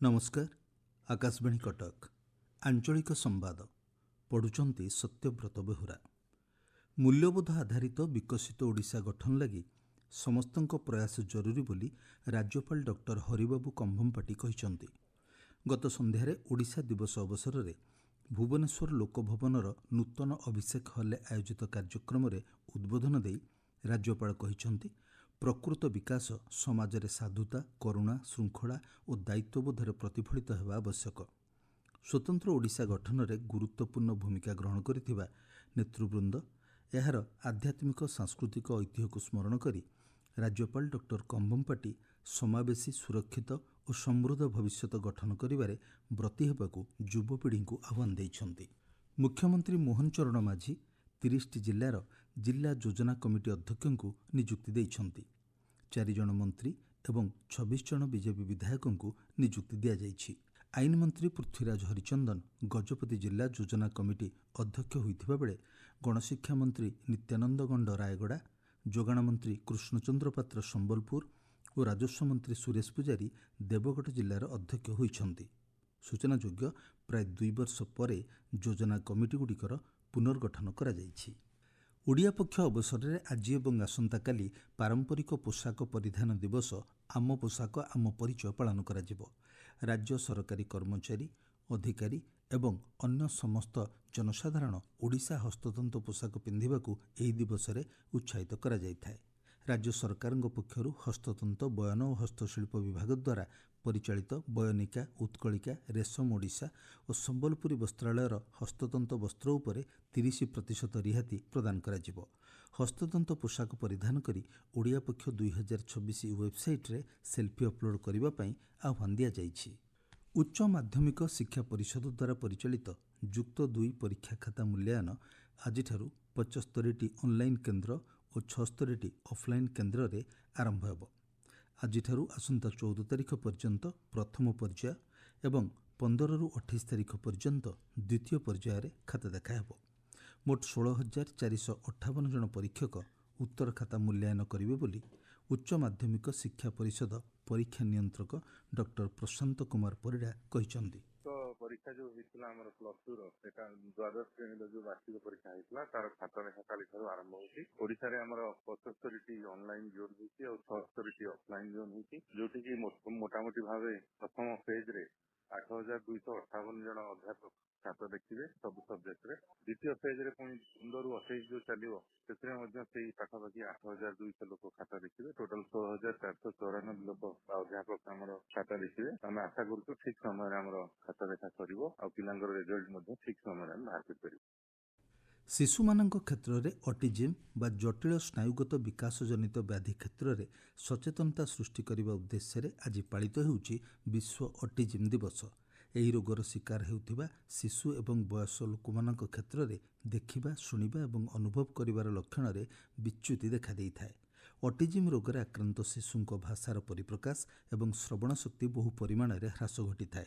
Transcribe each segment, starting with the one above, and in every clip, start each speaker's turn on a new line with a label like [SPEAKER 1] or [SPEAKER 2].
[SPEAKER 1] नमस्कार। आकाशवाणी कटक आंचलिक संवाद पढ़ुचंती सत्यव्रत बेहुरा। मूल्यबोध आधारित विकसित ओडिशा गठन लगी समस्तंक प्रयास जरूरी बोली राज्यपाल डॉक्टर हरिबाबू कंभमपाटी कहिसंती। गत संध्यारे ओडिशा दिवस अवसर में भुवनेश्वर लोकभवनर नूतन अभिषेक हल्ले आयोजित कार्यक्रम में उद्बोधन देई राज्यपाल कहिसंती प्रकृत विकास समाज में साधुता, करुणा, श्रृंखला और दायित्वबोधରେ प्रतिफलित हेबा आवश्यक। स्वतंत्र ओडिशा गठन में गुरुत्वपूर्ण भूमिका ग्रहण करिथिबा नेतृवृंद एहार आध्यात्मिक सांस्कृतिक ऐतिह्य को स्मरण करी राज्यपाल डॉक्टर कंभमपाटी समावेशी, सुरक्षित और समृद्ध भविष्य गठन करिबारे ब्रती हेबाकू युवपीढ़ी को आह्वान देइछंती। मुख्यमंत्री मोहन चरण माझी 30 जिल्लार जिला योजना कमिटी अध्यक्षों को नियुक्ति देइछंती। 4 जन मंत्री एवं 26 जन बीजेपी विधायकों को नियुक्ति दिया जाइछि। आईन मंत्री पृथ्वीराज हरिचंदन गजपति जिला योजना कमिटी अध्यक्ष होइथिबा बेले गणशिक्षा मंत्री नित्यानंद गंड रायगड़ा, जोगाण मंत्री कृष्णचंद्र पात्र संबलपुर और राजस्व मंत्री सुरेश पुजारी देवगढ़ जिलार अध्यक्ष होइछंती। सूचनायोग्य प्राय 2 वर्ष परे योजना कमिटी गुड़िकर पुनर्गठन करा जाइछि। ओडिया पक्ष अवसर में आज और आसंता काली पारंपरिक पोशाक परिधान दिवस आम पोशाक आम परिचय पालन करा जिवो। राज्य सरकारी कर्मचारी, अधिकारी एवं अन्य समस्त जनसाधारण ओडिशा हस्ततंत पोशाक पिंधिबाकू एही दिवस में उत्साहित करा जायथाय। राज्य सरकार पक्षरु हस्ततंत, बयन और हस्तशिल्प विभाग द्वारा परिचालित बयनिका, उत्कलिका, रेशम ओडिशा और संबलपुरी वस्त्रालयर हस्ततंत वस्त्र उपरे 30% रिहाती प्रदान करा जिवो। हस्ततंत पोशाक परिधान करी ओडिया पक्ष 2026 वेबसाइट रे सेल्फी अपलोड करने पई आह्वान दिया जाइछि। उच्च माध्यमिक शिक्षा परिषद द्वारा परिचालित युक्त 2 परीक्षा खाता मूल्यांकन आज 75टी ऑनलाइन केन्द्र और 76टी ऑफलाइन केन्द्र रे आरंभ हेबो। आज आसंता 14 तारिख पर्यंत प्रथम पर्याय एवं 15 रु 28 तारिख पर्यंत द्वितीय पर्याय रे खाता देखा हेबो। मोट 16,458 जन परीक्षक उत्तर खाता मूल्यांकन करिवे बोली उच्च माध्यमिक शिक्षा परिषद परीक्षा नियंत्रक डॉक्टर प्रशांत कुमार परिडा कहिसंती।
[SPEAKER 2] तो परीक्षा जो होइतला हमर प्लस 2 रो सेटा द्वादश श्रेणी जो वार्षिक परीक्षा होइतला तार खाता लेखा काली ठाରୁ आरंभ होछि। ओडिसा रे हमर 75टी ऑनलाइन जोन होछि और 76टी ऑफलाइन जोन होछि, जोटी की मोटामोटी भावे प्रथम फेज रे 8,258 जन अध्यापक छात्र देखिबे सब सब्जेक्ट रे। द्वितीय फेज रे पुनी 15 रु 28 जो चलिबो सेतरे मध्ये सेही पाखापाखि 8,200 लोक खाता देखिबे। टोटल 16,494 लोक अध्यापक हमर खाता देखिबे। हम आशा करू ठीक समय रे हमर खाता देखा करिवो और पिलांगर रिजल्ट मध्ये ठीक समय रे बाहर करिवो।
[SPEAKER 1] शिशुमानक क्षेत्र में ऑटिज्म बा जटिल स्नायुगत विकास जनित व्याधि क्षेत्र में सचेतनता सृष्टि करने उद्देश्य आज पालित होउछि विश्व ऑटिज्म दिवस। एही रोगर शिकार हेउथिबा शिशु एवं वयस्क लोकमानक क्षेत्र में देखिबा, शुणिबा एवं अनुभव करिवार लक्षण में विच्युति देखा देइथाय। ऑटिज्म रोगरे आक्रांत शिशुंक भाषार परिप्रकाश एवं श्रवण शक्ति बहु परिमाण में ह्रास घटिथाय।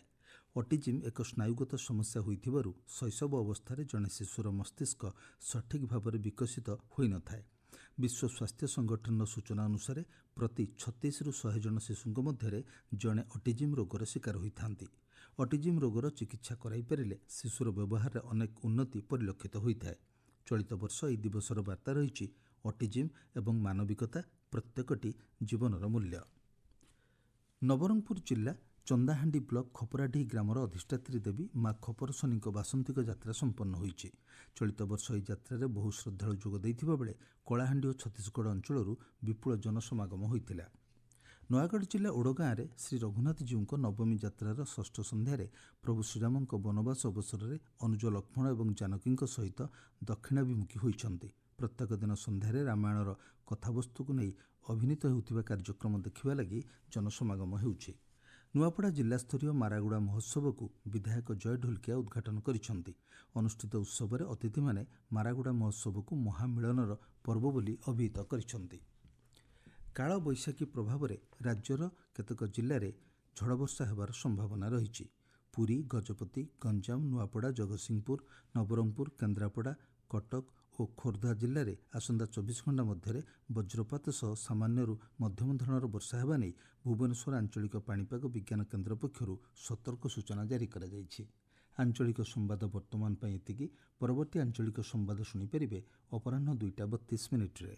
[SPEAKER 1] ऑटिज्म एक स्नायुगत समस्या होइथिबारु शैशव अवस्था जड़े शिशुर मस्तिष्क सठिक भाव में विकसित होई न थाए। विश्व स्वास्थ्य संगठन सूचना अनुसार प्रति 36 रु 100 जन शिशुंक मध्य जड़े ऑटिज्म रोगर शिकार होइथांती। ऑटिज्म रोगर चिकित्सा कराई पारिले शिशुर व्यवहार में अनेक उन्नति परिलक्षित होइथाए। चलित वर्ष यह दिवसर वार्ता रही ऑटिज्म एवं मानविकता प्रत्येकटी जीवनर मूल्य। नवरंगपुर जिला चंदाहांडी ब्लॉक खपराडीह ग्रामर अधिष्ठात्री देवी माँ खपरशनी बासंतिक यात्रा संपन्न होइछि। चलित वर्ष यह यात्रा बहु श्रद्धालु जोग दैथिबा बेले कलाहांडी और छत्तीसगढ़ अंचलरू विपुल जनसमागम होइतिला। नयागढ़ जिला ओडगाँ में श्री रघुनाथ जीव नवमी यात्रार षष्ठ संध्यारे प्रभु श्रीराम वनवास अवसर में अनुज लक्ष्मण और जानकी सहित दक्षिणाभिमुखी होइछंती। प्रत्येक दिन संध्यारे रामायणर कथावस्तु को नहीं अभिनीत होउथिबा कार्यक्रम देखिबा लगी जनसमागम हेउछि। नुआपड़ा जिलास्तरीय मारागुड़ा महोत्सव को विधायक जय ढोलकिया उद्घाटन करिसंती। अनुष्ठित उत्सव में अतिथि माने मारागुड़ा महोत्सव को महामिलनर पर्व बोली अभिहित करिसंती। काल बैशाखी प्रभाव में राज्यर केतक जिले में झड़ वर्षा हेबार संभावना रही। पुरी, गजपति, गंजाम, नुआपड़ा, जगतसिंहपुर, नवरंगपुर, केन्द्रापड़ा, कटक ଓ ଖୋର୍ଦ୍ଧା ଜିଲ୍ଲାରେ ଆସନ୍ତା 24 ଘଣ୍ଟା ମଧ୍ୟରେ ବଜ୍ରପାତ ସହ ସାମାନ୍ୟରୁ ମଧ୍ୟମ ଧରଣର ବର୍ଷା ହେବା ନେଇ ଭୁବନେଶ୍ୱର ଆଞ୍ଚଳିକ ପାଣିପାଗ ବିଜ୍ଞାନ କେନ୍ଦ୍ର ପକ୍ଷରୁ ସତର୍କ ସୂଚନା ଜାରି କରାଯାଇଛି। ଆଞ୍ଚଳିକ ସମ୍ବାଦ ବର୍ତ୍ତମାନ ପାଇଁ ଏତିକି। ପରବର୍ତ୍ତୀ ଆଞ୍ଚଳିକ ସମ୍ବାଦ ଶୁଣିପାରିବେ ଅପରାହ୍ନ 2ଟା 32 ମିନିଟ୍ରେ।